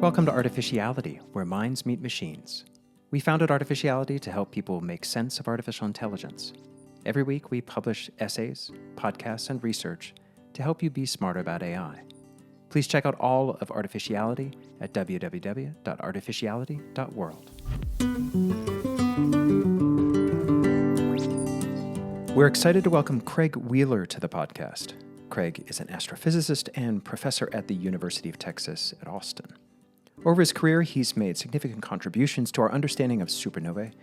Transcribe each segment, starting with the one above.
Welcome to Artificiality, where minds meet machines. We founded Artificiality to help people make sense of artificial intelligence. Every week, we publish essays, podcasts, and research to help you be smarter about AI. Please check out all of Artificiality at www.artificiality.world. We're excited to welcome Craig Wheeler to the podcast. Craig is an astrophysicist and professor at the University of Texas at Austin. Over his career, he's made significant contributions to our understanding of supernovae,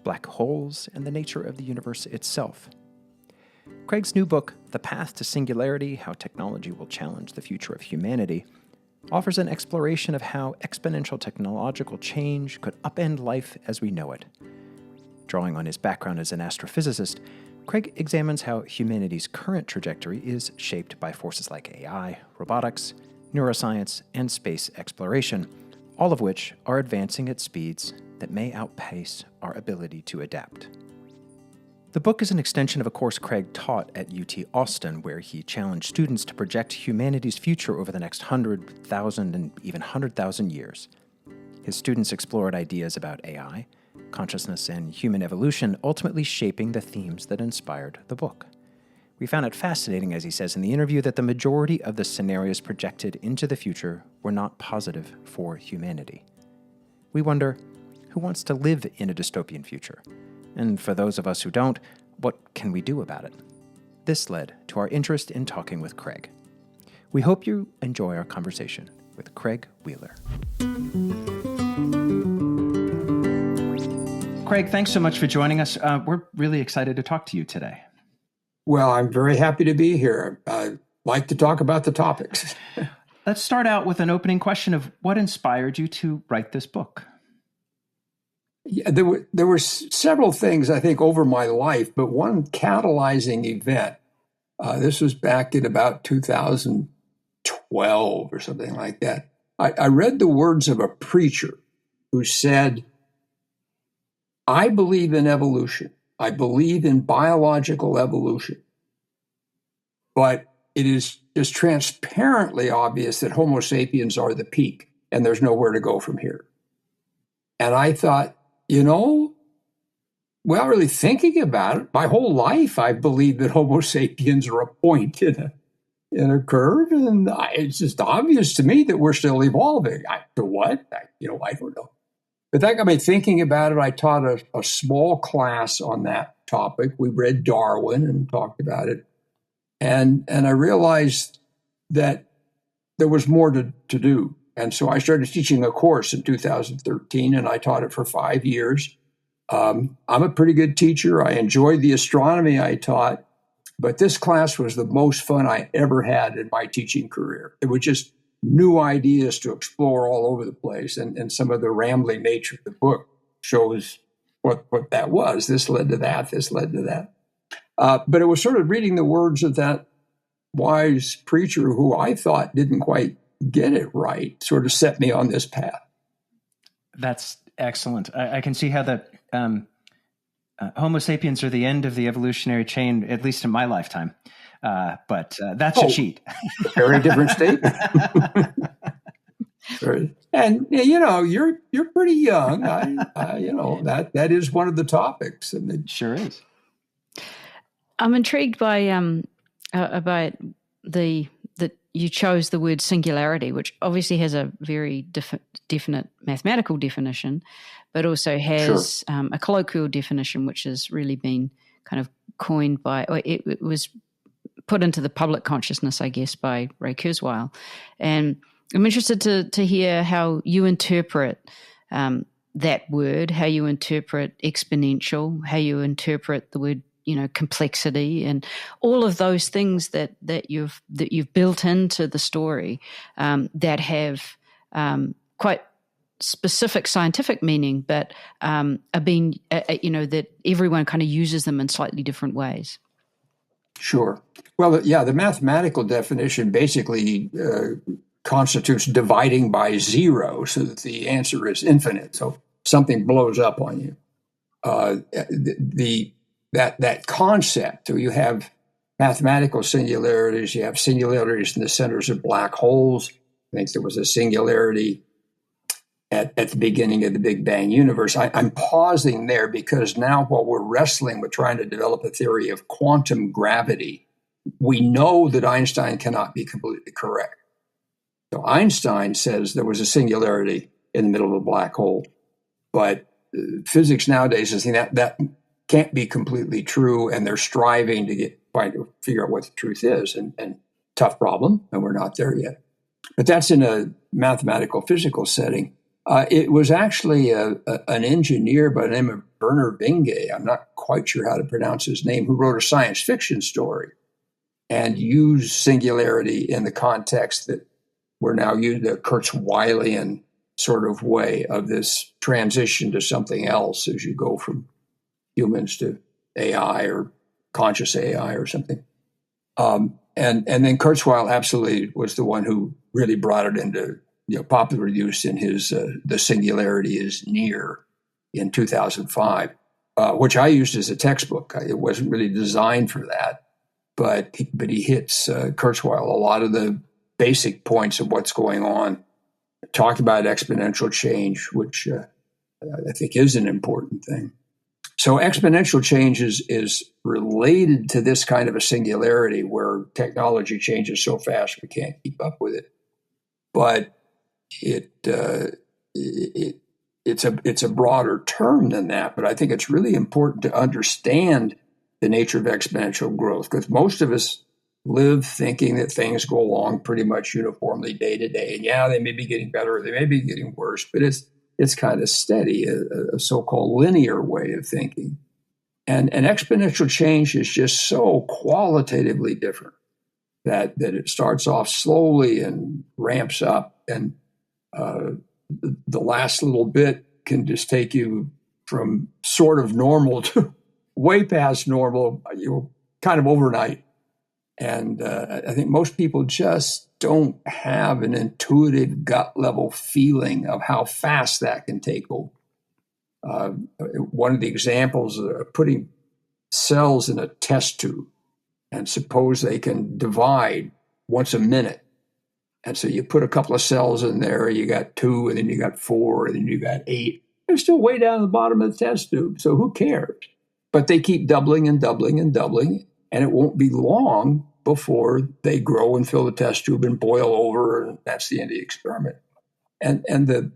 black holes, and the nature of the universe itself. Craig's new book, The Path to Singularity: How Technology Will Challenge the Future of Humanity, offers an exploration of how exponential technological change could upend life as we know it. Drawing on his background as an astrophysicist, Craig examines how humanity's current trajectory is shaped by forces like AI, robotics, neuroscience, and space exploration, all of which are advancing at speeds that may outpace our ability to adapt. The book is an extension of a course Craig taught at UT Austin, where he challenged students to project humanity's future over the next 100,000 and even 100,000 years. His students explored ideas about AI, consciousness, and human evolution, ultimately shaping the themes that inspired the book. We found it fascinating, as he says in the interview, that the majority of the scenarios projected into the future were not positive for humanity. We wonder, who wants to live in a dystopian future? And for those of us who don't, what can we do about it? This led to our interest in talking with Craig. We hope you enjoy our conversation with Craig Wheeler. Craig, thanks so much for joining us. We're really excited to talk to you today. Well, I'm very happy to be here. I like to talk about the topics. Let's start out with an opening question of what inspired you to write this book? Yeah, there were several things, I think, over my life, but one catalyzing event, this was back in about 2012 or something like that. I read the words of a preacher who said, "I believe in evolution. I believe in biological evolution. But it is just transparently obvious that Homo sapiens are the peak, and there's nowhere to go from here." And I thought, without really thinking about it, my whole life I believe that Homo sapiens are a point in a curve, and it's just obvious to me that we're still evolving. To what? I don't know. But that got me thinking about it. I taught a small class on that topic. We read Darwin and talked about it. And I realized that there was more to do. And so I started teaching a course in 2013, and I taught it for 5 years. I'm a pretty good teacher. I enjoyed the astronomy I taught, but this class was the most fun I ever had in my teaching career. It was just new ideas to explore all over the place. And some of the rambling nature of the book shows what that was. This led to that. This led to that. But it was sort of reading the words of that wise preacher who I thought didn't quite get it right, sort of set me on this path. That's excellent. I can see how that Homo sapiens are the end of the evolutionary chain, at least in my lifetime. But that's a cheat. Very different statement. And you're pretty young. That is one of the topics. And it sure is. I'm intrigued by about that you chose the word singularity, which obviously has a very definite mathematical definition, but also has a colloquial definition, which has really been kind of coined by, or it was put into the public consciousness, I guess, by Ray Kurzweil. And I'm interested to hear how you interpret that word, how you interpret exponential, how you interpret the word, complexity, and all of those things that you've built into the story that have quite specific scientific meaning, but are being, that everyone kind of uses them in slightly different ways. Sure. Well, yeah, the mathematical definition basically constitutes dividing by zero so that the answer is infinite. So something blows up on you. That concept, so you have mathematical singularities, you have singularities in the centers of black holes. I think there was a singularity at the beginning of the Big Bang universe. I'm pausing there because now while we're wrestling with trying to develop a theory of quantum gravity, we know that Einstein cannot be completely correct. So Einstein says there was a singularity in the middle of a black hole, but physics nowadays is saying that can't be completely true, and they're striving to trying to figure out what the truth is, and tough problem, and we're not there yet. But that's in a mathematical physical setting. It was actually an engineer by the name of Werner Vinge, I'm not quite sure how to pronounce his name, who wrote a science fiction story and used singularity in the context that we're now using, the Kurzweilian sort of way of this transition to something else as you go from humans to AI or conscious AI or something. And then Kurzweil absolutely was the one who really brought it into popular use in his The Singularity is Near in 2005, which I used as a textbook. It wasn't really designed for that, but he hits Kurzweil a lot of the basic points of what's going on. Talked about exponential change, which I think is an important thing. So exponential change is related to this kind of a singularity where technology changes so fast we can't keep up with it. But it's a broader term than that. But I think it's really important to understand the nature of exponential growth, because most of us live thinking that things go along pretty much uniformly day to day. And yeah, they may be getting better, or they may be getting worse, but it's kind of steady, a so-called linear way of thinking. And exponential change is just so qualitatively different that it starts off slowly and ramps up. And the last little bit can just take you from sort of normal to way past normal, kind of overnight. And I think most people just don't have an intuitive gut level feeling of how fast that can take over. One of the examples of putting cells in a test tube, and suppose they can divide once a minute. And so you put a couple of cells in there, you got 2, and then you got 4, and then you got 8. They're still way down at the bottom of the test tube, so who cares? But they keep doubling and doubling and doubling, and it won't be long before they grow and fill the test tube and boil over, and that's the end of the experiment. And it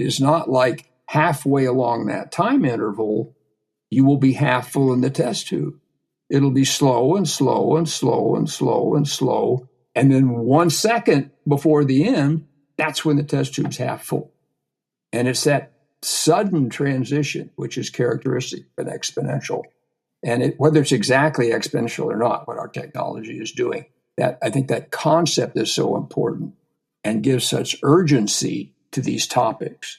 is not like halfway along that time interval, you will be half full in the test tube. It'll be slow and slow and slow and slow and slow. And then 1 second before the end, that's when the test tube's half full. And it's that sudden transition, which is characteristic of an exponential. And whether it's exactly exponential or not, what our technology is doing, that I think that concept is so important and gives such urgency to these topics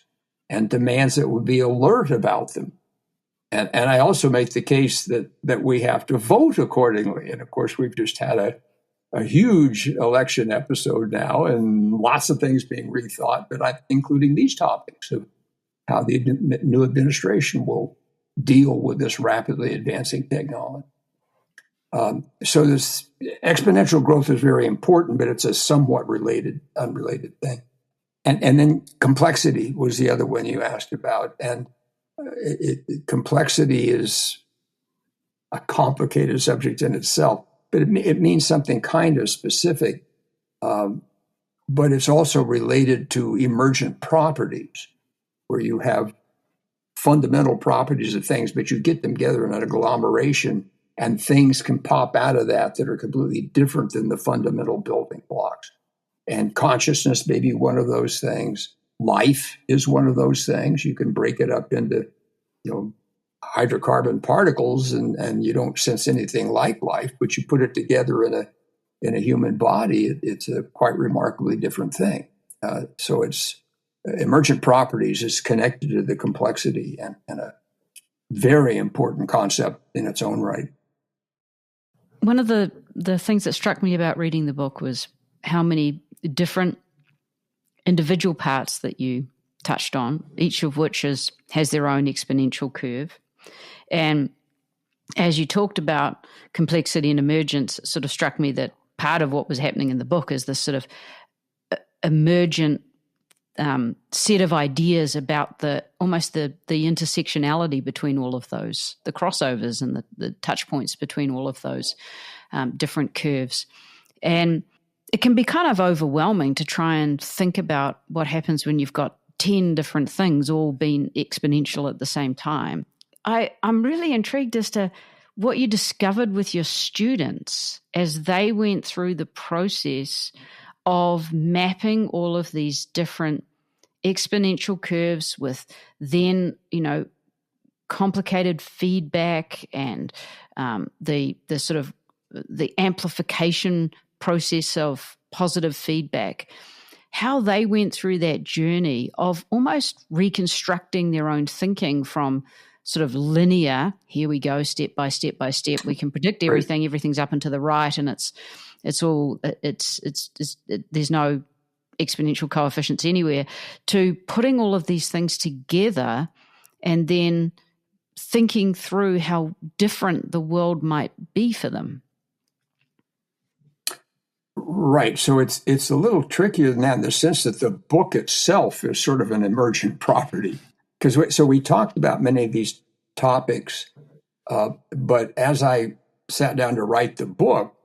and demands that we be alert about them. And I also make the case that we have to vote accordingly. And of course, we've just had a huge election episode now, and lots of things being rethought, but including these topics of how the new administration will deal with this rapidly advancing technology. So this exponential growth is very important, but it's a somewhat unrelated thing. And then complexity was the other one you asked about. And complexity is a complicated subject in itself, but it means something kind of specific. But it's also related to emergent properties, where you have fundamental properties of things, but you get them together in an agglomeration, and things can pop out of that are completely different than the fundamental building blocks. And consciousness may be one of those things. Life is one of those things. You can break it up into, hydrocarbon particles, and you don't sense anything like life, but you put it together in a human body, it's a quite remarkably different thing. So it's emergent properties is connected to the complexity and a very important concept in its own right. One of the things that struck me about reading the book was how many different individual parts that you touched on, each of which has their own exponential curve. And as you talked about complexity and emergence, it sort of struck me that part of what was happening in the book is this sort of emergent set of ideas about the intersectionality between all of those, the crossovers and the touch points between all of those different curves. And it can be kind of overwhelming to try and think about what happens when you've got 10 different things all being exponential at the same time. I'm really intrigued as to what you discovered with your students as they went through the process of mapping all of these different exponential curves with then, complicated feedback and the sort of the amplification process of positive feedback, how they went through that journey of almost reconstructing their own thinking from sort of linear, here we go, step by step by step, we can predict everything, right. Everything's up and to the right, and there's no exponential coefficients anywhere, to putting all of these things together and then thinking through how different the world might be for them. Right. So it's a little trickier than that in the sense that the book itself is sort of an emergent property. So we talked about many of these topics, but as I sat down to write the book,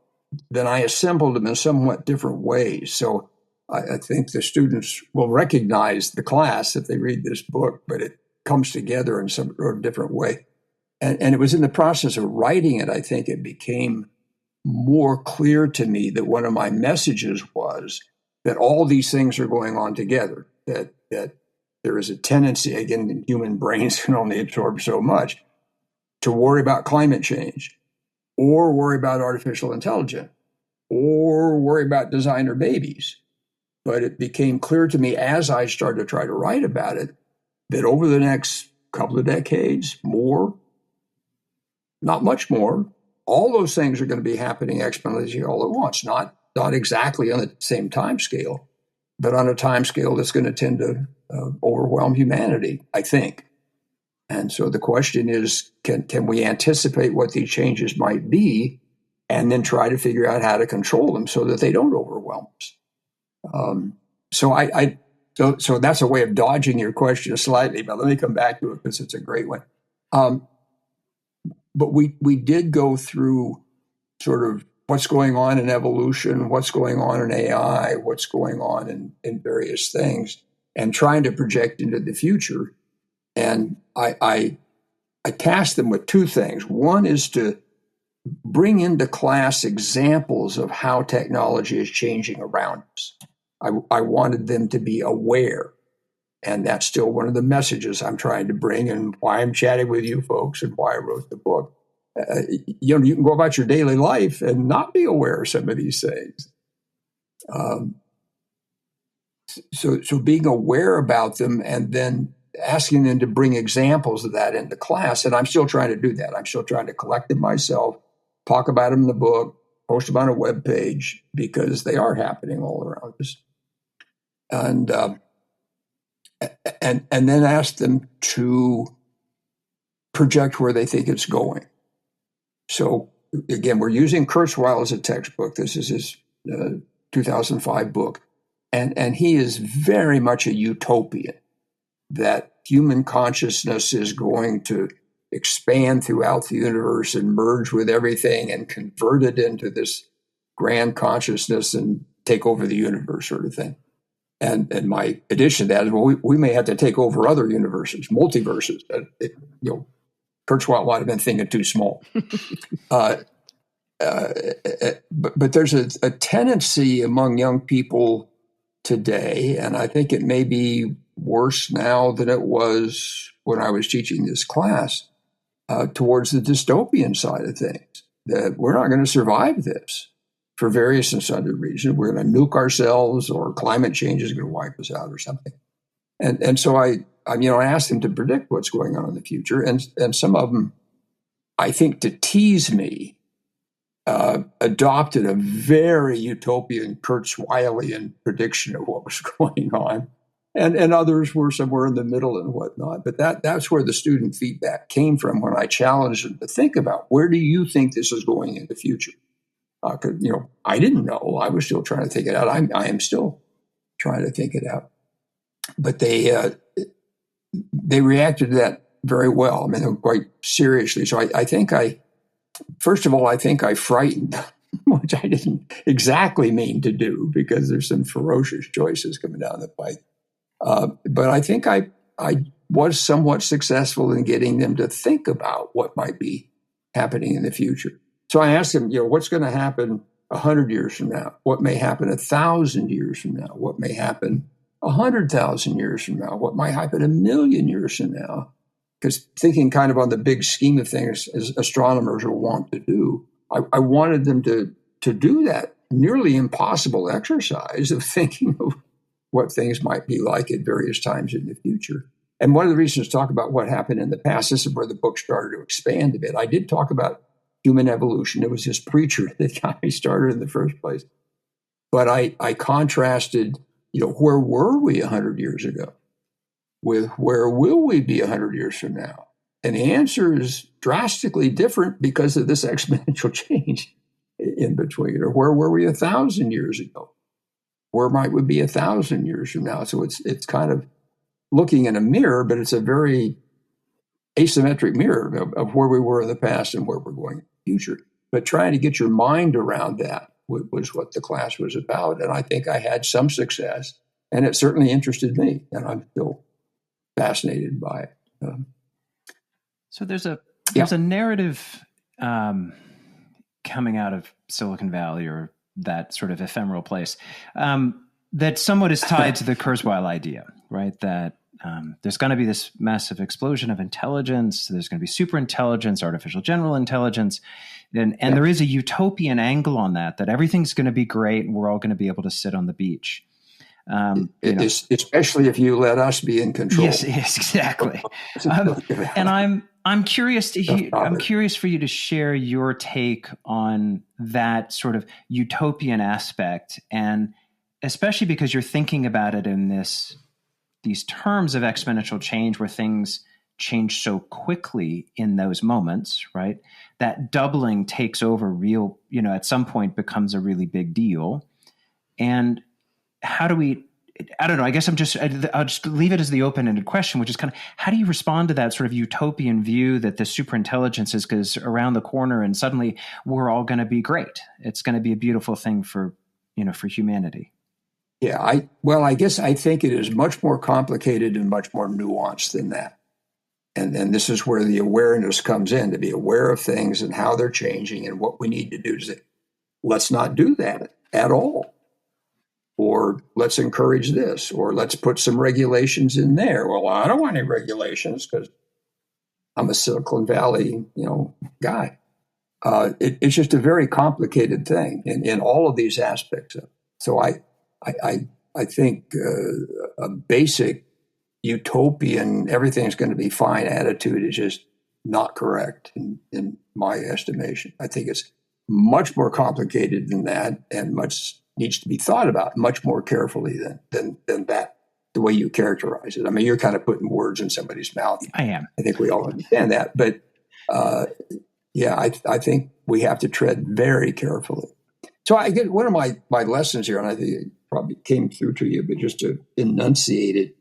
then I assembled them in somewhat different ways. So I think the students will recognize the class if they read this book, but it comes together in some different way. And it was in the process of writing it, I think it became more clear to me that one of my messages was that all these things are going on together, that there is a tendency, again, human brains can only absorb so much, to worry about climate change or worry about artificial intelligence or worry about designer babies. But it became clear to me as I started to try to write about it that over the next couple of decades, not much more, all those things are going to be happening exponentially all at once, not exactly on the same time scale, but on a time scale that's going to tend to overwhelm humanity, I think. And so the question is, can we anticipate what these changes might be and then try to figure out how to control them so that they don't overwhelm us? So that's a way of dodging your question slightly, but let me come back to it because it's a great one. But we did go through sort of what's going on in evolution, what's going on in AI, what's going on in various things, and trying to project into the future. And I tasked them with two things. One is to bring into class examples of how technology is changing around us. I wanted them to be aware. And that's still one of the messages I'm trying to bring and why I'm chatting with you folks and why I wrote the book. You can go about your daily life and not be aware of some of these things. So being aware about them and then asking them to bring examples of that into class. And I'm still trying to do that. I'm still trying to collect them myself, talk about them in the book, post them on a web page because they are happening all around us. And then ask them to project where they think it's going. So again, we're using Kurzweil as a textbook. This is his 2005 book. And he is very much a utopian, that human consciousness is going to expand throughout the universe and merge with everything and convert it into this grand consciousness and take over the universe sort of thing. And my addition to that is, well, we may have to take over other universes, multiverses. Kurzweil might have been thinking too small. But there's a tendency among young people today, and I think it may be worse now than it was when I was teaching this class, towards the dystopian side of things, that we're not going to survive this. For various and sundry reasons, we're going to nuke ourselves, or climate change is going to wipe us out, or something. And so I asked them to predict what's going on in the future, and some of them, I think, to tease me, adopted a very utopian Kurzweilian prediction of what was going on, and others were somewhere in the middle and whatnot. But that's where the student feedback came from when I challenged them to think about, where do you think this is going in the future? I didn't know. I was still trying to think it out. I am still trying to think it out. but they reacted to that very well. I mean, quite seriously. So I think first of all, I think I frightened them, which I didn't exactly mean to do because there's some ferocious choices coming down the pike. But I think I was somewhat successful in getting them to think about what might be happening in the future. So I asked them, what's going to happen 100 years from now? What may happen 1,000 years from now? What may happen 100,000 years from now? What might happen 1,000,000 years from now? Because thinking kind of on the big scheme of things, as astronomers will want to do, I wanted them to do that nearly impossible exercise of thinking of what things might be like at various times in the future. And one of the reasons to talk about what happened in the past, this is where the book started to expand a bit. I did talk about human evolution. It was this preacher that got me started in the first place. But I contrasted, where were we 100 years ago with where will we be 100 years from now? And the answer is drastically different because of this exponential change in between. Or where were we 1,000 years ago? Where might we be 1,000 years from now? So it's kind of looking in a mirror, but it's a very asymmetric mirror of where we were in the past and where we're going in the future. But trying to get your mind around that was what the class was about. And I think I had some success, and it certainly interested me, and I'm still fascinated by it. So there's a narrative coming out of Silicon Valley, or that sort of ephemeral place, that somewhat is tied to the Kurzweil idea, right? That there's going to be this massive explosion of intelligence. There's going to be superintelligence, artificial general intelligence. And there is a utopian angle on that everything's going to be great and we're all going to be able to sit on the beach. Especially if you let us be in control. Yes, exactly. And I'm curious for you to share your take on that sort of utopian aspect, and especially because you're thinking about it in these terms of exponential change, where things change so quickly in those moments, right? That doubling takes over real, at some point becomes a really big deal. And how do we, I don't know, I guess I'll just leave it as the open-ended question, which is kind of, how do you respond to that sort of utopian view that the superintelligence is around the corner and suddenly we're all going to be great? It's going to be a beautiful thing for humanity. Yeah, I guess I think it is much more complicated and much more nuanced than that. And then this is where the awareness comes in, to be aware of things and how they're changing and what we need to do to say, let's not do that at all. Or let's encourage this, or let's put some regulations in there. Well, I don't want any regulations because I'm a Silicon Valley, guy. It's just a very complicated thing in all of these aspects of it. So I think a basic utopian, everything's going to be fine attitude is just not correct in my estimation. I think it's much more complicated than that, and much needs to be thought about much more carefully than that, the way you characterize it. I mean, you're kind of putting words in somebody's mouth. I am. I think we all understand that. But I think we have to tread very carefully. So I get one of my lessons here, and I think it probably came through to you, but just to enunciate it,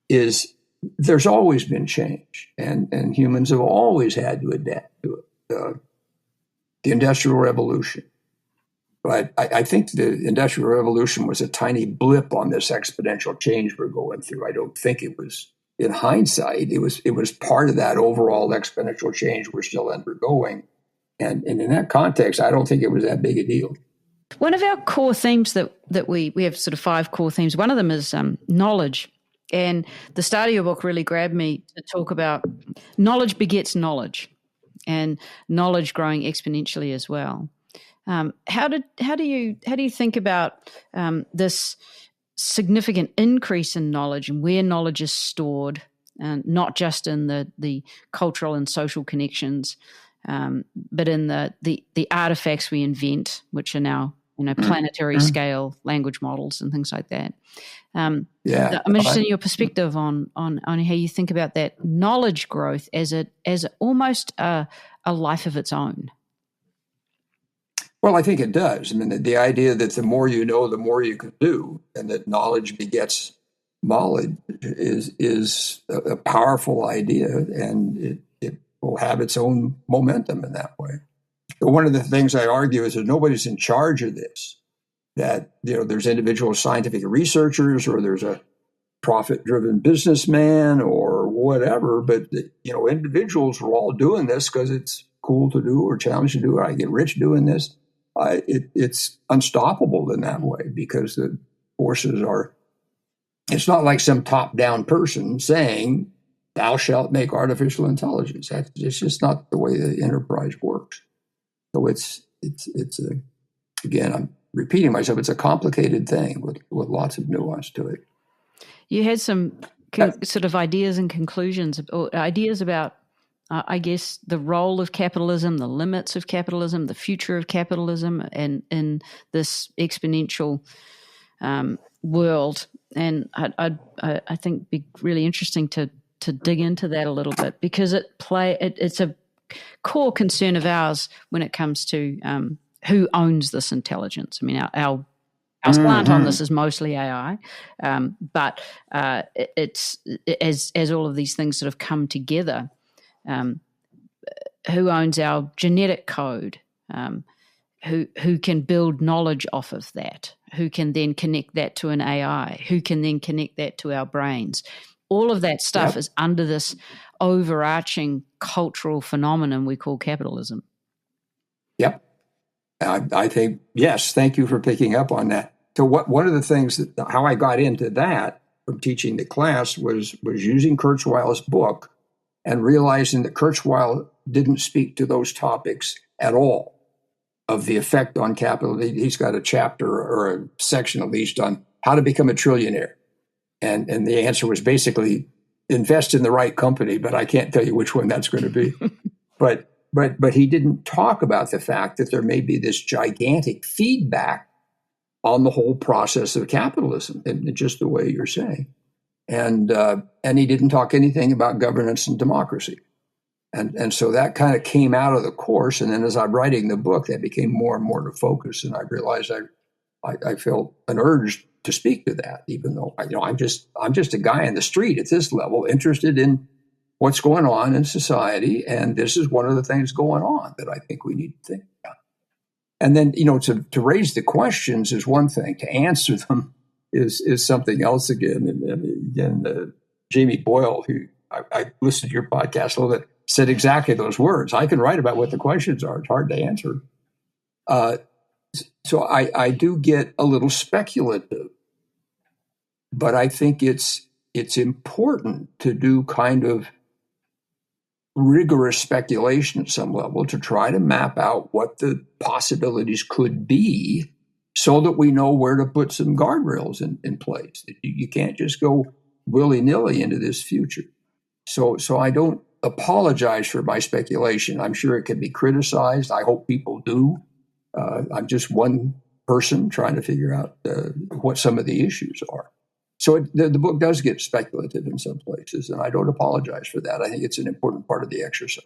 is there's always been change, and humans have always had to adapt to it. The Industrial Revolution. But I think the Industrial Revolution was a tiny blip on this exponential change we're going through. I don't think it was, in hindsight, it was part of that overall exponential change we're still undergoing. And in that context, I don't think it was that big a deal. One of our core themes that we have sort of 5 core themes. One of them is knowledge. And the start of your book really grabbed me to talk about knowledge begets knowledge, and knowledge growing exponentially as well. How do you think about this significant increase in knowledge and where knowledge is stored, not just in the cultural and social connections, but in the artifacts we invent, which are now planetary scale language models and things like that. I'm interested in your perspective on how you think about that knowledge growth as almost a life of its own. Well, I think it does. I mean, the idea that the more you know, the more you can do, and that knowledge begets knowledge is a powerful idea, and it will have its own momentum in that way. But one of the things I argue is that nobody's in charge of this, that there's individual scientific researchers, or there's a profit-driven businessman or whatever, but individuals are all doing this because it's cool to do or challenging to do, or I get rich doing this. It's unstoppable in that way, because the forces are, it's not like some top-down person saying, thou shalt make artificial intelligence. It's just not the way the enterprise works. So it's again, I'm repeating myself, it's a complicated thing with lots of nuance to it. You had some sort of ideas and conclusions, or ideas about, I guess, the role of capitalism, the limits of capitalism, the future of capitalism, and in this exponential world. And I think it'd be really interesting to dig into that a little bit, because it's a core concern of ours when it comes to who owns this intelligence. I mean, our slant on this is mostly AI, but it's as all of these things sort of come together. Who owns our genetic code? Who can build knowledge off of that? Who can then connect that to an AI? Who can then connect that to our brains? All of that stuff is under this overarching cultural phenomenon we call capitalism. Yep. I think, yes, thank you for picking up on that. So one of the things how I got into that from teaching the class was using Kurzweil's book and realizing that Kurzweil didn't speak to those topics at all, of the effect on capital. He's got a chapter, or a section at least, on how to become a trillionaire. And the answer was basically invest in the right company, but I can't tell you which one that's going to be. But he didn't talk about the fact that there may be this gigantic feedback on the whole process of capitalism, in just the way you're saying. And he didn't talk anything about governance and democracy. And so that kind of came out of the course. And then as I'm writing the book, that became more and more the focus. And I realized I felt an urge to speak to that, even though I'm just a guy in the street at this level, interested in what's going on in society. And this is one of the things going on that I think we need to think about. And then, to raise the questions is one thing, to answer them is something else again. And again, Jamie Boyle, who I listened to your podcast a little bit, said exactly those words. I can write about what the questions are. It's hard to answer. So I do get a little speculative, but I think it's important to do kind of rigorous speculation at some level, to try to map out what the possibilities could be, so that we know where to put some guardrails in place. You can't just go willy-nilly into this future. So I don't apologize for my speculation. I'm sure it can be criticized. I hope people do. I'm just one person trying to figure out what some of the issues are. So the book does get speculative in some places, and I don't apologize for that. I think it's an important part of the exercise.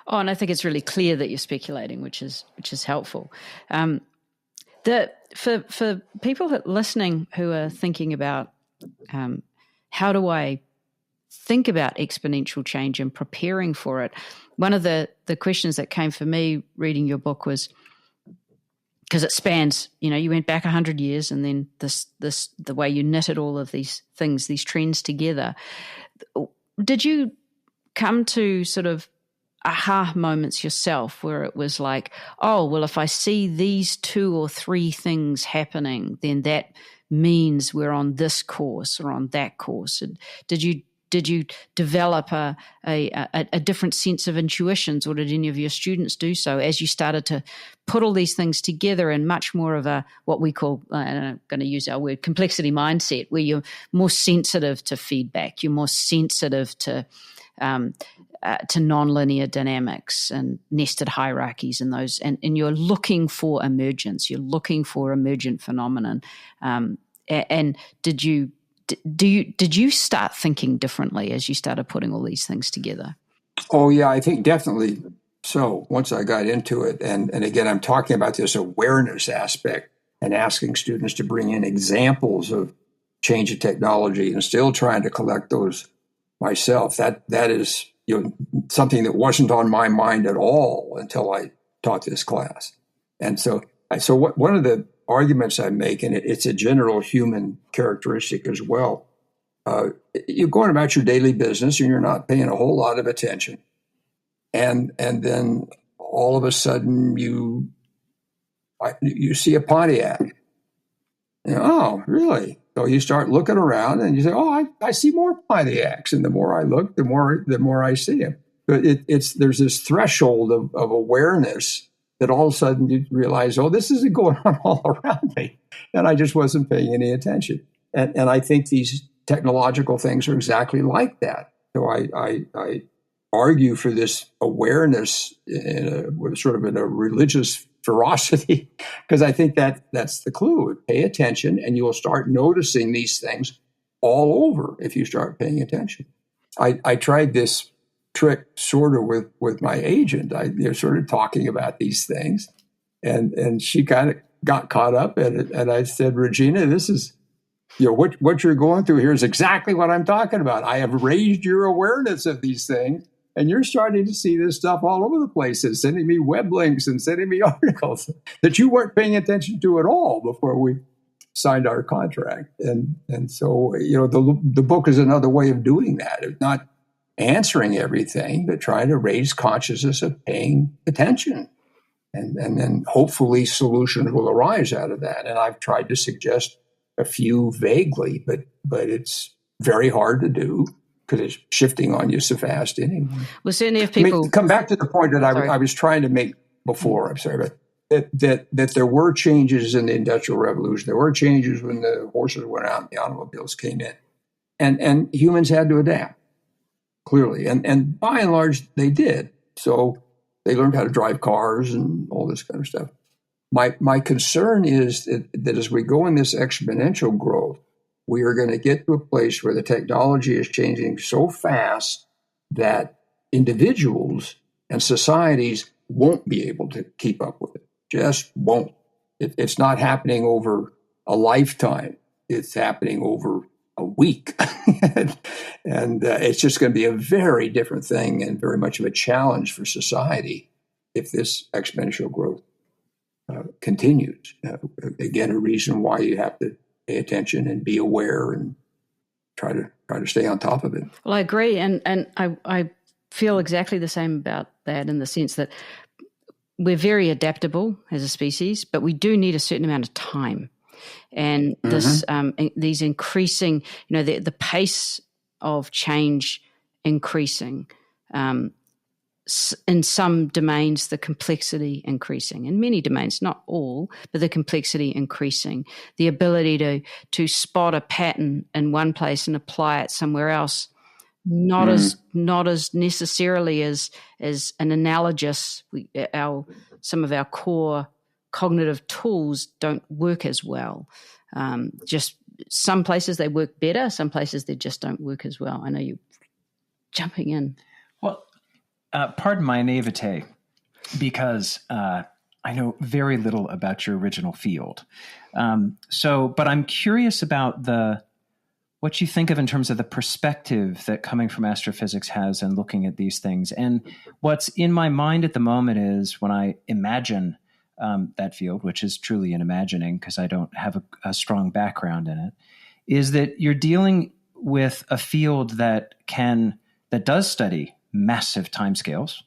Oh, and I think it's really clear that you're speculating, which is helpful. For people listening who are thinking about how do I think about exponential change and preparing for it, one of the questions that came for me reading your book was, because it spans, you went back 100 years, and then the way you knitted all of these things, these trends together. Did you come to sort of aha moments yourself where it was like, oh, well, if I see these 2 or 3 things happening, then that means we're on this course or on that course? And did you develop a different sense of intuitions, or did any of your students do so as you started to put all these things together in much more of a, what we call, and I'm going to use our word, complexity mindset, where you're more sensitive to feedback, you're more sensitive to nonlinear dynamics and nested hierarchies and those, and you're looking for emergence, you're looking for emergent phenomenon. And did you start thinking differently as you started putting all these things together? Oh, yeah, I think definitely so, once I got into it. And again, I'm talking about this awareness aspect and asking students to bring in examples of change of technology and still trying to collect those myself. That is something that wasn't on my mind at all until I taught this class. And so one of the arguments I make, and it's a general human characteristic as well, you're going about your daily business and you're not paying a whole lot of attention. And then all of a sudden you see a Pontiac. Oh, really? So you start looking around and you say, oh, I see more Pontiacs. And the more I look, the more I see them. But there's this threshold of awareness that all of a sudden you realize, oh, this isn't going on all around me. And I just wasn't paying any attention. And I think these technological things are exactly like that. So I argue for this awareness in a religious ferocity, because I think that's the clue. Pay attention, and you will start noticing these things all over if you start paying attention. I tried this trick sort of with my agent. I started talking about these things, and she kind of got caught up in it. And I said, Regina, this is what you're going through here is exactly what I'm talking about. I have raised your awareness of these things, and you're starting to see this stuff all over the place, and sending me web links and sending me articles that you weren't paying attention to at all before we signed our contract. And so, the book is another way of doing that. It's not answering everything, but trying to raise consciousness of paying attention. And then hopefully solutions will arise out of that. And I've tried to suggest a few vaguely, but it's very hard to do because it's shifting on you so fast anyway. Well, certainly if people... come back to the point that I was trying to make before, I'm sorry, but that there were changes in the Industrial Revolution. There were changes when the horses went out and the automobiles came in. And humans had to adapt, clearly. And by and large, they did. So they learned how to drive cars and all this kind of stuff. My concern is that as we go in this exponential growth, we are going to get to a place where the technology is changing so fast that individuals and societies won't be able to keep up with it. Just won't. It's not happening over a lifetime. It's happening over a week. and it's just going to be a very different thing and very much of a challenge for society if this exponential growth continues. Again, a reason why you have to pay attention and be aware and try to stay on top of it. Well, I agree, and I feel exactly the same about that in the sense that we're very adaptable as a species, but we do need a certain amount of time. And this these increasing, the pace of change increasing. In some domains, the complexity increasing. In many domains, not all, but the complexity increasing. The ability to spot a pattern in one place and apply it somewhere else, not as necessarily as an analogous. Some of our core cognitive tools don't work as well. Just some places they work better, some places they just don't work as well. I know you're jumping in. Well, pardon my naivete, because I know very little about your original field. But I'm curious about what you think of in terms of the perspective that coming from astrophysics has in looking at these things. And what's in my mind at the moment is when I imagine that field, which is truly an imagining because I don't have a strong background in it, is that you're dealing with a field that does study massive timescales.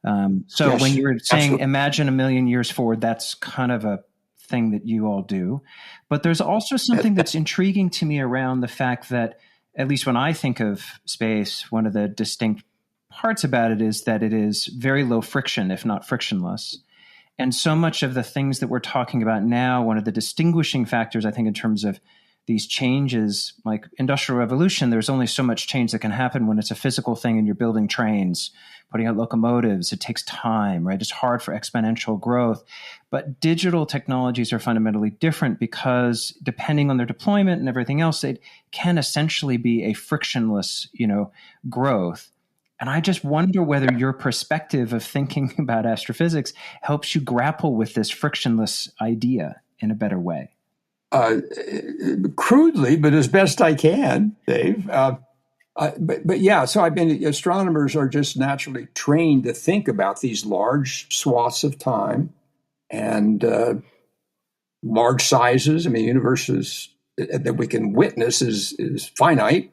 Yes, when you're saying absolutely. Imagine a million years forward, that's kind of a thing that you all do. But there's also something that's intriguing to me around the fact that, at least when I think of space, one of the distinct parts about it is that it is very low friction, if not frictionless. And so much of the things that we're talking about now, one of the distinguishing factors, I think, in terms of these changes, like Industrial Revolution, there's only so much change that can happen when it's a physical thing and you're building trains, putting out locomotives. It takes time, right? It's hard for exponential growth. But digital technologies are fundamentally different because depending on their deployment and everything else, it can essentially be a frictionless, growth. And I just wonder whether your perspective of thinking about astrophysics helps you grapple with this frictionless idea in a better way. Crudely, but as best I can, Dave. But yeah, so astronomers are just naturally trained to think about these large swaths of time and large sizes. I mean, the universe that we can witness is finite.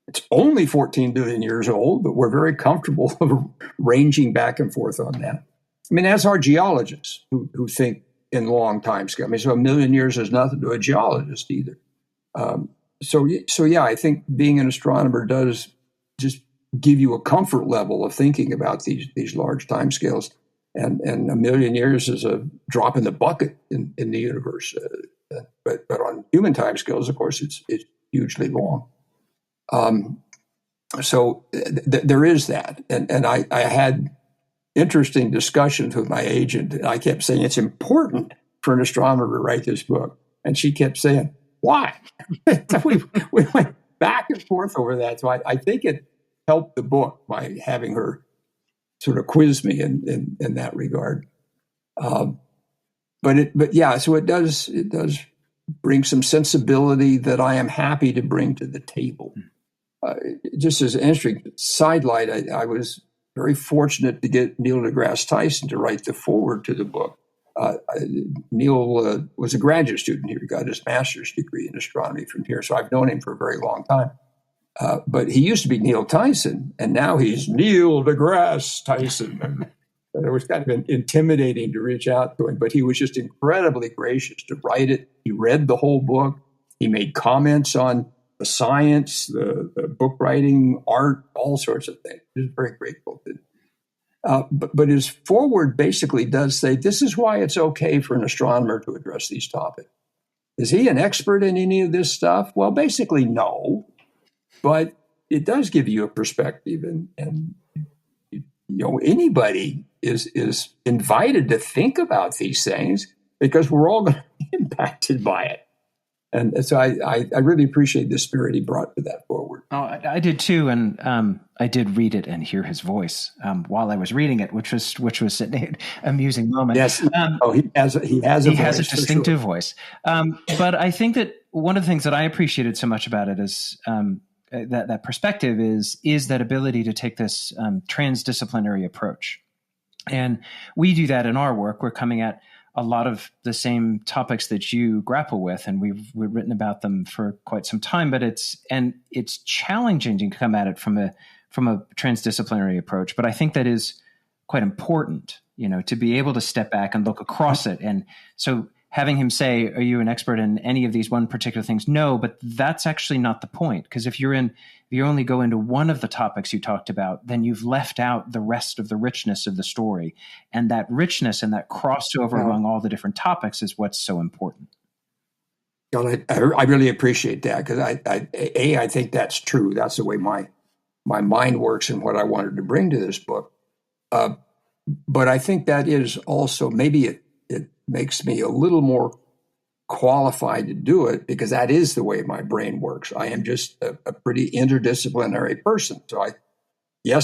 It's only 14 billion years old, but we're very comfortable ranging back and forth on that. I mean, as are geologists who think in long time scale. I mean, so a million years is nothing to a geologist either. So yeah, I think being an astronomer does just give you a comfort level of thinking about these large timescales, and a million years is a drop in the bucket in the universe. But on human timescales, of course, it's hugely long. So there is that, and I had interesting discussions with my agent. I kept saying it's important for an astronomer to write this book, and she kept saying, why? we went back and forth over that. So I think it helped the book by having her sort of quiz me in that regard. But yeah, so it does bring some sensibility that I am happy to bring to the table. Just as an interesting sidelight, I was very fortunate to get Neil deGrasse Tyson to write the foreword to the book. Neil was a graduate student here. He got his master's degree in astronomy from here, so I've known him for a very long time. But he used to be Neil Tyson, and now he's Neil deGrasse Tyson. And it was kind of intimidating to reach out to him, but he was just incredibly gracious to write it. He read the whole book. He made comments on the science, the book writing, art, all sorts of things. He was very grateful. But his foreword basically does say, this is why it's okay for an astronomer to address these topics. Is he an expert in any of this stuff? Well, basically, no. But it does give you a perspective, and anybody is invited to think about these things because we're all going to be impacted by it. And so I really appreciate the spirit he brought to that forward. Oh, I did too, and I did read it and hear his voice while I was reading it, which was an amusing moment. Yes, he has a distinctive voice. But I think that one of the things that I appreciated so much about it is that perspective is that ability to take this transdisciplinary approach, and we do that in our work. We're coming at a lot of the same topics that you grapple with, and we've written about them for quite some time. But it's challenging to come at it from a transdisciplinary approach. But I think that is quite important, to be able to step back and look across it. And so having him say, "Are you an expert in any of these one particular things?" No, but that's actually not the point. Because if you only go into one of the topics you talked about, then you've left out the rest of the richness of the story. And that richness and that crossover among all the different topics is what's so important. Well, I really appreciate that, because I think that's true. That's the way my mind works and what I wanted to bring to this book. But I think that is also, maybe it makes me a little more qualified to do it, because that is the way my brain works. I am just a pretty interdisciplinary person. So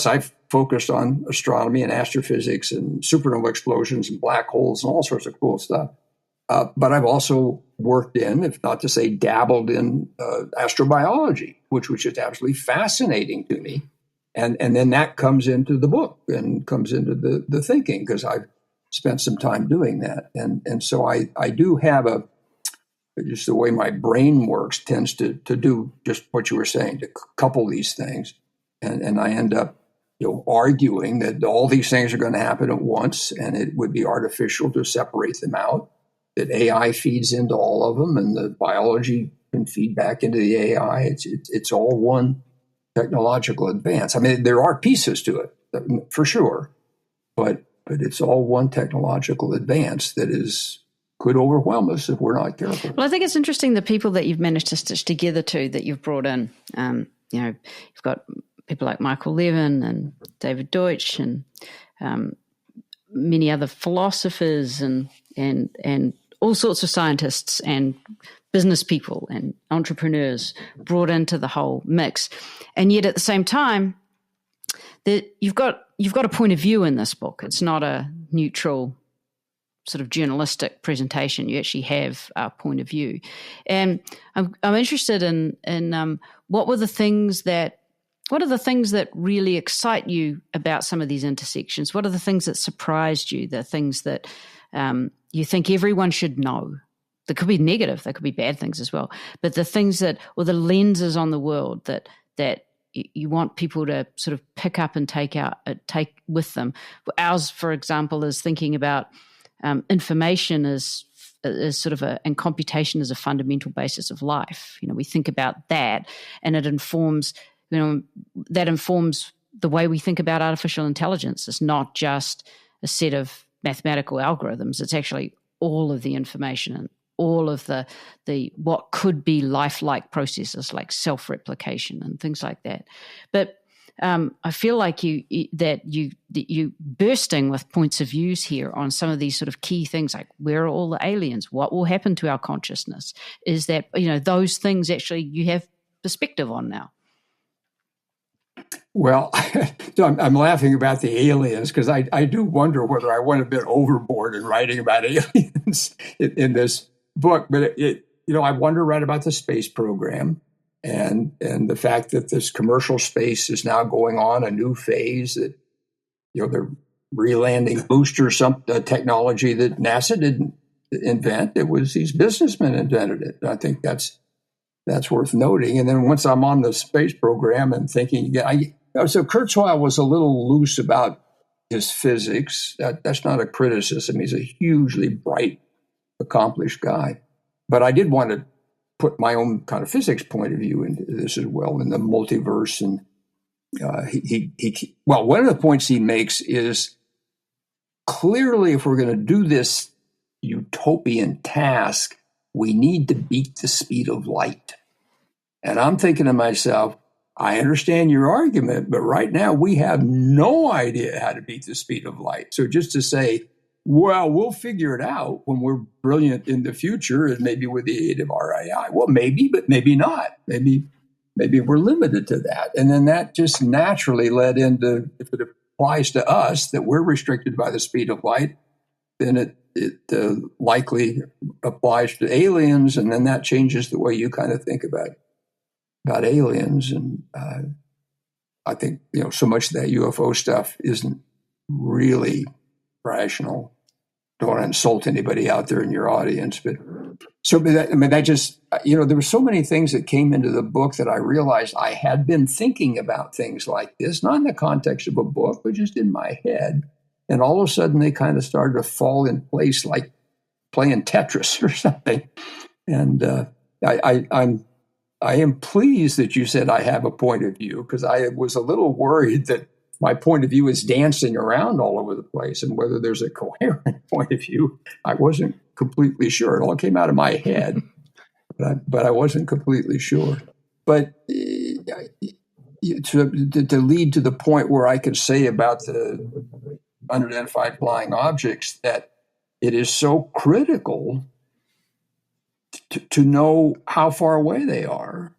I've focused on astronomy and astrophysics and supernova explosions and black holes and all sorts of cool stuff. But I've also worked in, if not to say dabbled in, astrobiology, which was just absolutely fascinating to me. And then that comes into the book and comes into the thinking, because I've spent some time doing that. And so I do have just the way my brain works tends to do just what you were saying, to couple these things. And I end up arguing that all these things are going to happen at once, and it would be artificial to separate them out, that AI feeds into all of them, and the biology can feed back into the AI. It's all one technological advance. I mean, there are pieces to it, for sure, but it's all one technological advance that could overwhelm us if we're not careful. Well, I think it's interesting, the people that you've managed to stitch together that you've brought in. You've got people like Michael Levin and David Deutsch and many other philosophers and all sorts of scientists and business people and entrepreneurs brought into the whole mix. And yet at the same time, that you've got a point of view in this book. It's not a neutral sort of journalistic presentation. You actually have a point of view. And I'm interested in what are the things that really excite you about some of these intersections? What are the things that surprised you, the things that you think everyone should know? There could be negative, there could be bad things as well, but the things that, or the lenses on the world that you want people to sort of pick up and take with them. Ours, for example, is thinking about information as sort of and computation as a fundamental basis of life. We think about that, and it informs, that informs the way we think about artificial intelligence. It's not just a set of mathematical algorithms. It's actually all of the information and all of the what could be lifelike processes like self-replication and things like that. But I feel like you bursting with points of views here on some of these sort of key things, like where are all the aliens? What will happen to our consciousness? Is that, those things actually you have perspective on now? Well, so I'm laughing about the aliens because I do wonder whether I went a bit overboard in writing about aliens in this book. But I wonder right about the space program. And the fact that this commercial space is now going on a new phase, that they're relanding boosters, some technology that NASA didn't invent. It was these businessmen invented it. I think that's worth noting. And then once I'm on the space program and thinking, so Kurzweil was a little loose about his physics. That's not a criticism. He's a hugely bright, accomplished guy. But I did want to put my own kind of physics point of view into this as well, in the multiverse. And one of the points he makes is, clearly, if we're going to do this utopian task, we need to beat the speed of light. And I'm thinking to myself, I understand your argument, but right now we have no idea how to beat the speed of light. So just to say, well, we'll figure it out when we're brilliant in the future, and maybe with the aid of our AI. Well, maybe, but maybe not. Maybe we're limited to that. And then that just naturally led into, if it applies to us, that we're restricted by the speed of light, then it likely applies to aliens, and then that changes the way you kind of think about aliens. And I think so much of that UFO stuff isn't really rational. Don't want to insult anybody out there in your audience, but that just, there were so many things that came into the book that I realized I had been thinking about things like this, not in the context of a book, but just in my head. And all of a sudden they kind of started to fall in place, like playing Tetris or something. And I am pleased that you said I have a point of view, because I was a little worried that my point of view is dancing around all over the place, and whether there's a coherent point of view, I wasn't completely sure. It all came out of my head, but I wasn't completely sure. But to lead to the point where I could say about the unidentified flying objects that it is so critical to know how far away they are,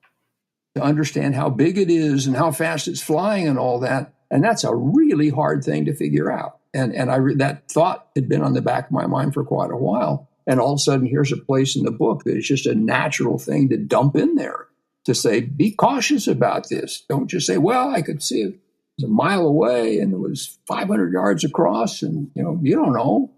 to understand how big it is and how fast it's flying and all that. And that's a really hard thing to figure out. And that thought had been on the back of my mind for quite a while. And all of a sudden, here's a place in the book that it's just a natural thing to dump in there, to say, be cautious about this. Don't just say, well, I could see it was a mile away and it was 500 yards across. And, you don't know.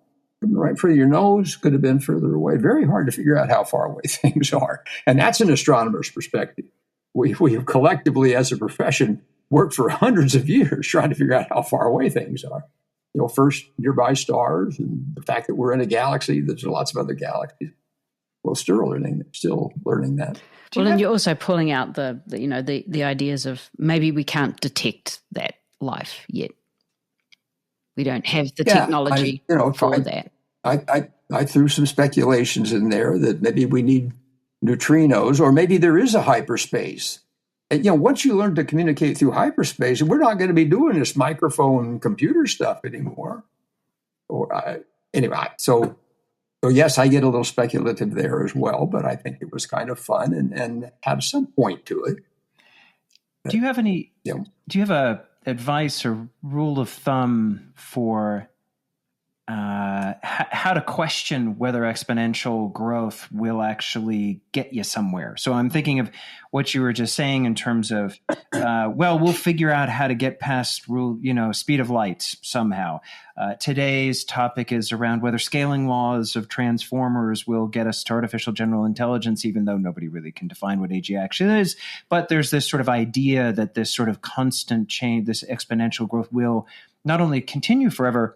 Right in front of your nose, could have been further away. Very hard to figure out how far away things are. And that's an astronomer's perspective. We have collectively, as a profession, worked for hundreds of years trying to figure out how far away things are. First nearby stars, and the fact that we're in a galaxy, there's lots of other galaxies. We're still learning that. Well, and you're also pulling out the ideas of maybe we can't detect that life yet. We don't have the technology for that. I threw some speculations in there that maybe we need neutrinos, or maybe there is a hyperspace. And, once you learn to communicate through hyperspace, we're not going to be doing this microphone computer stuff anymore. Anyway, so yes, I get a little speculative there as well, but I think it was kind of fun and had some point to it. Do you have a advice or rule of thumb for how to question whether exponential growth will actually get you somewhere. So I'm thinking of what you were just saying in terms of, we'll figure out how to get past speed of light somehow. Today's topic is around whether scaling laws of transformers will get us to artificial general intelligence, even though nobody really can define what AGI actually is. But there's this sort of idea that this sort of constant change, this exponential growth will not only continue forever,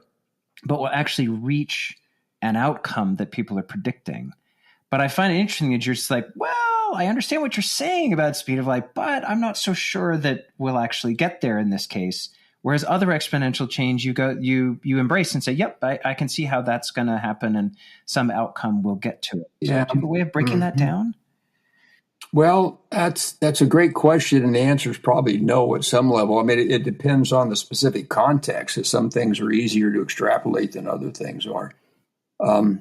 but will actually reach an outcome that people are predicting. But I find it interesting that you're just like, well, I understand what you're saying about speed of light, but I'm not so sure that we'll actually get there in this case. Whereas other exponential change, you embrace and say, yep, I can see how that's going to happen and some outcome will get to it. So do you have a way of breaking that down? Well, that's a great question, and the answer is probably no at some level. I mean, it depends on the specific context. Some things are easier to extrapolate than other things are. I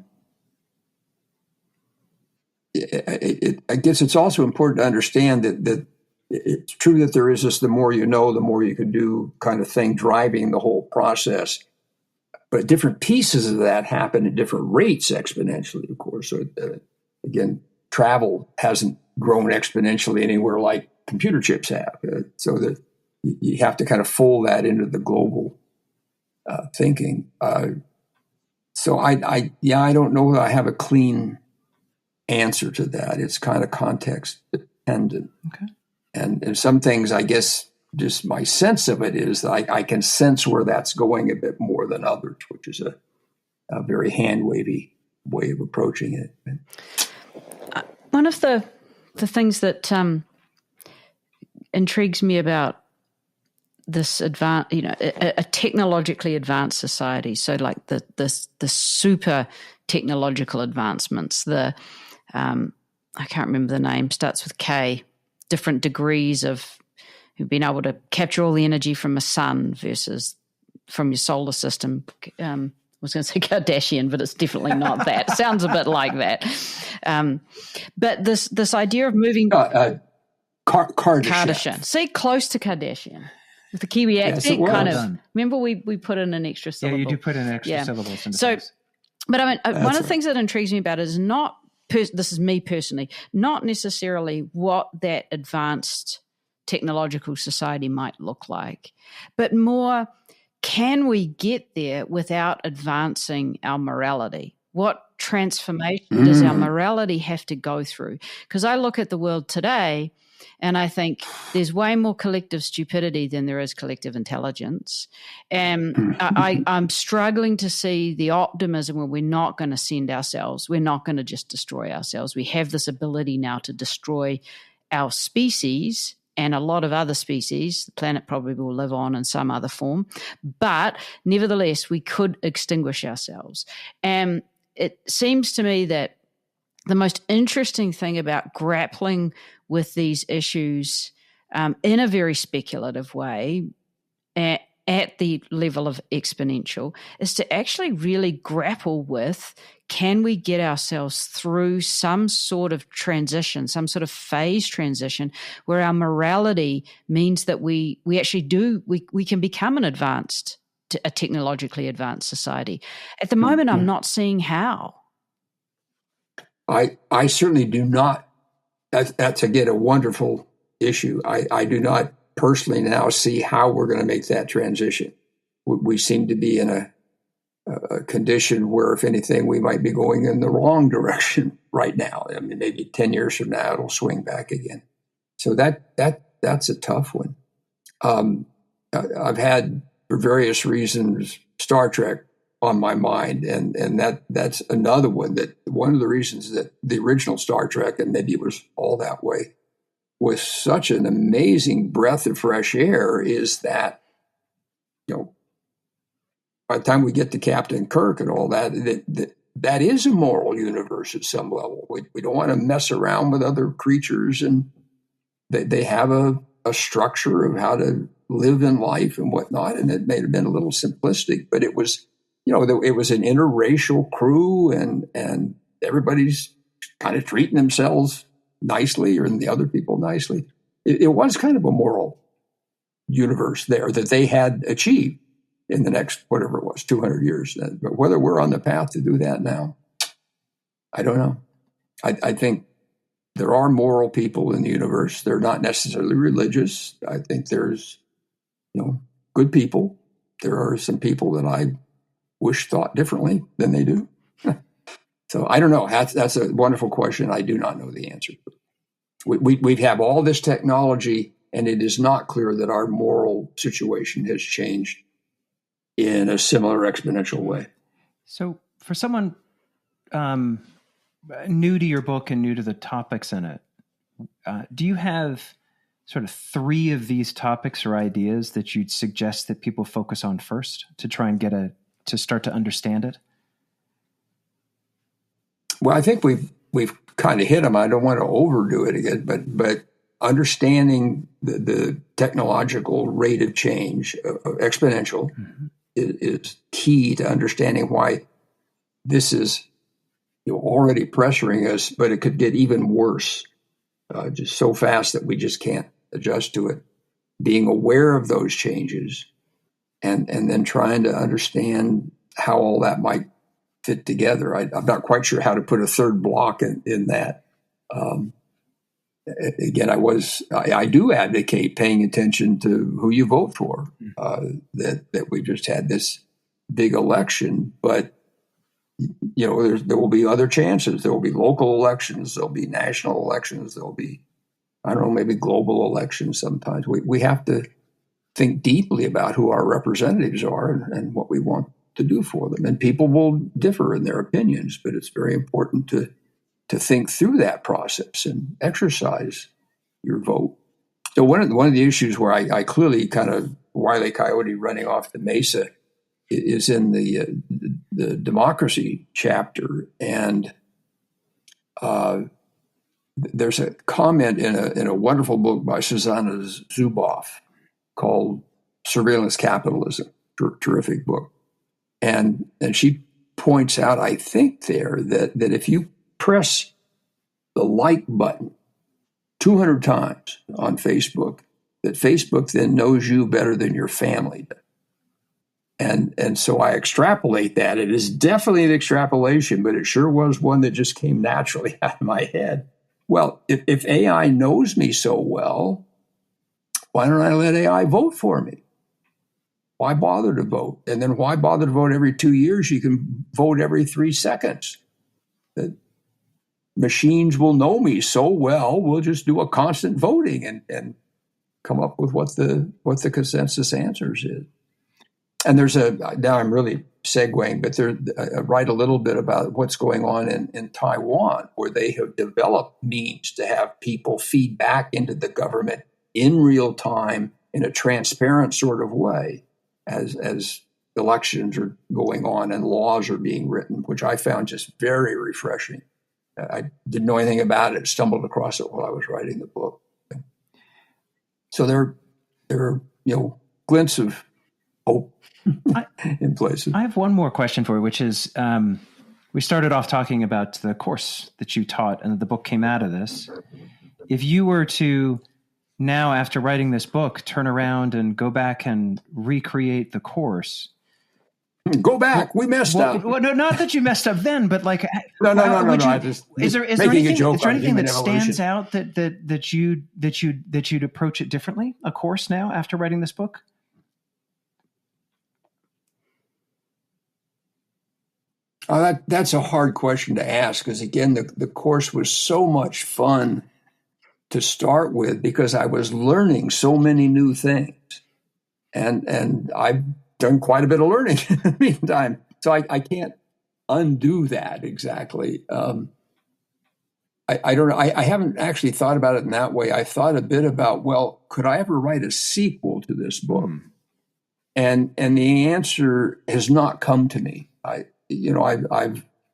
guess it's also important to understand that it's true that there is this the more you know, the more you can do kind of thing driving the whole process. But different pieces of that happen at different rates exponentially, of course. So, again, travel hasn't grown exponentially anywhere like computer chips have. So that you have to kind of fold that into the global thinking. So I don't know that I have a clean answer to that. It's kind of context dependent. Okay. And some things, I guess, just my sense of it is that I can sense where that's going a bit more than others, which is a very hand-wavy way of approaching it. One of the things that intrigues me about this a technologically advanced society, so like the super technological advancements, I can't remember the name, starts with K, different degrees of who've been able to capture all the energy from a sun versus from your solar system. I was going to say Kardashian, but it's definitely not that. It sounds a bit like that. But this idea of moving... Kardashian. See, close to Kardashian. With the Kiwi accent, kind of. Remember we put in an extra syllable. Yeah, you do put in extra syllables. But I mean, one of the things that intrigues me about it is not... this is me personally, not necessarily what that advanced technological society might look like, but more, can we get there without advancing our morality? What transformation does our morality have to go through? Because I look at the world today and I think there's way more collective stupidity than there is collective intelligence. And I'm struggling to see the optimism where we're not going to send ourselves. We're not going to just destroy ourselves. We have this ability now to destroy our species and a lot of other species. The planet probably will live on in some other form. But nevertheless, we could extinguish ourselves. And it seems to me that the most interesting thing about grappling with these issues in a very speculative way at the level of exponential is to actually really grapple with, can we get ourselves through some sort of transition, some sort of phase transition where our morality means that we actually we can become a technologically advanced society. At the moment, I'm not seeing how. I certainly do not. That's again a wonderful issue. I do not personally now see how we're going to make that transition. We seem to be in a condition where, if anything, we might be going in the wrong direction right now. I mean, maybe 10 years from now it'll swing back again. So that's a tough one. I've had, for various reasons, Star Trek on my mind, and that's another one. That one of the reasons that the original Star Trek, and maybe it was all that way, was such an amazing breath of fresh air is that, by the time we get to Captain Kirk and all that, that is a moral universe at some level. We don't want to mess around with other creatures, and they have a structure of how to live in life and whatnot. And it may have been a little simplistic, but it was, it was an interracial crew, and everybody's kind of treating themselves nicely, or the other people nicely. It was kind of a moral universe there that they had achieved. in the next, whatever it was, 200 years. But whether we're on the path to do that now, I don't know. I think there are moral people in the universe. They're not necessarily religious. I think there's, good people. There are some people that I wish thought differently than they do. So I don't know. That's a wonderful question. I do not know the answer. We have all this technology, and it is not clear that our moral situation has changed in a similar exponential way. So for someone new to your book and new to the topics in it, do you have sort of 3 of these topics or ideas that you'd suggest that people focus on first to try and to start to understand it? Well, I think we've kind of hit them. I don't want to overdo it again, but understanding the technological rate of change, exponential, is key to understanding why this is already pressuring us, but it could get even worse, just so fast that we just can't adjust to it. Being aware of those changes, and then trying to understand how all that might fit together. I'm not quite sure how to put a third block in that. Again, I do advocate paying attention to who you vote for. That we just had this big election, but there will be other chances. There will be local elections. There'll be national elections. There'll be, I don't know, maybe global elections sometimes. We have to think deeply about who our representatives are and what we want to do for them. And people will differ in their opinions, but it's very important to think through that process and exercise your vote. So one of the issues where I clearly kind of Wile E. Coyote running off the mesa is in the democracy chapter, and there's a comment in a wonderful book by Susanna Zuboff called Surveillance Capitalism, terrific book. And she points out, I think there, that if you press the like button 200 times on Facebook, that Facebook then knows you better than your family does. And so I extrapolate that. It is definitely an extrapolation, but it sure was one that just came naturally out of my head. Well, if AI knows me so well, why don't I let AI vote for me? Why bother to vote? And then why bother to vote every 2 years? You can vote every 3 seconds. The machines will know me so well, we'll just do a constant voting and come up with what the consensus answers is. And now I'm really segueing, but I write a little bit about what's going on in Taiwan, where they have developed means to have people feed back into the government in real time in a transparent sort of way as elections are going on and laws are being written, which I found just very refreshing. I didn't know anything about it, stumbled across it while I was writing the book. So there are glints of hope in places. I have one more question for you, which is, we started off talking about the course that you taught and the book came out of this. If you were to now, after writing this book, turn around and go back and recreate the course. Go back. We messed up. Well, no, not that you messed up then, but like, no. I just is there anything that stands out that you'd approach it differently? A course now after writing this book? That's a hard question to ask, because again, the course was so much fun to start with because I was learning so many new things, and I've done quite a bit of learning in the meantime. So I can't undo that exactly. I don't know. I haven't actually thought about it in that way. I thought a bit about, well, could I ever write a sequel to this book? And the answer has not come to me. I've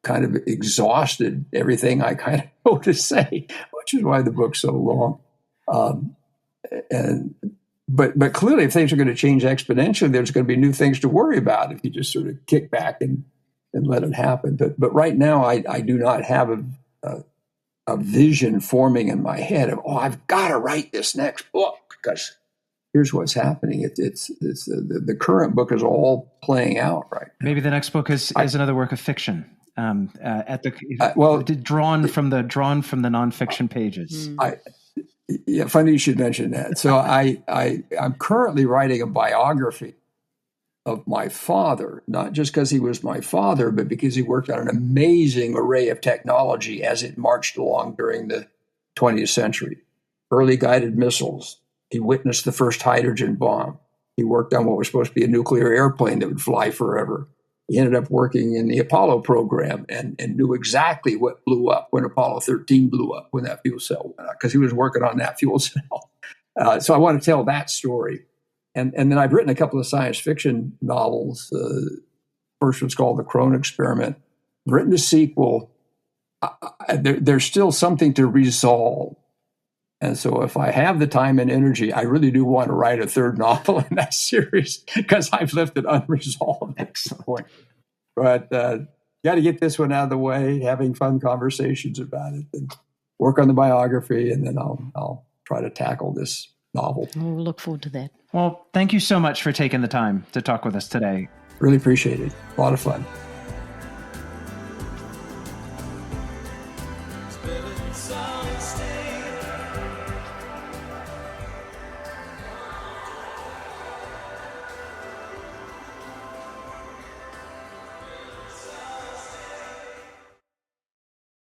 kind of exhausted everything I kind of know to say, which is why the book's so long. But clearly, if things are going to change exponentially, there's going to be new things to worry about if you just sort of kick back and let it happen. But right now, I do not have a vision forming in my head of, I've got to write this next book, because here's what's happening. It's the current book is all playing out right now. Maybe the next book is another work of fiction. Drawn from the nonfiction pages. Yeah, funny you should mention that. So I'm currently writing a biography of my father, not just because he was my father, but because he worked on an amazing array of technology as it marched along during the 20th century. Early guided missiles. He witnessed the first hydrogen bomb. He worked on what was supposed to be a nuclear airplane that would fly forever. He ended up working in the Apollo program and knew exactly what blew up when Apollo 13 blew up, when that fuel cell went out, because he was working on that fuel cell. So I want to tell that story. And then I've written a couple of science fiction novels. First one's called The Crone Experiment. Written a sequel. There's still something to resolve. And so if I have the time and energy, I really do want to write a third novel in that series because I've left it unresolved at some point. But got to get this one out of the way, having fun conversations about it, and work on the biography, and then I'll try to tackle this novel. We'll look forward to that. Well, thank you so much for taking the time to talk with us today. Really appreciate it. A lot of fun. Spilling some stain.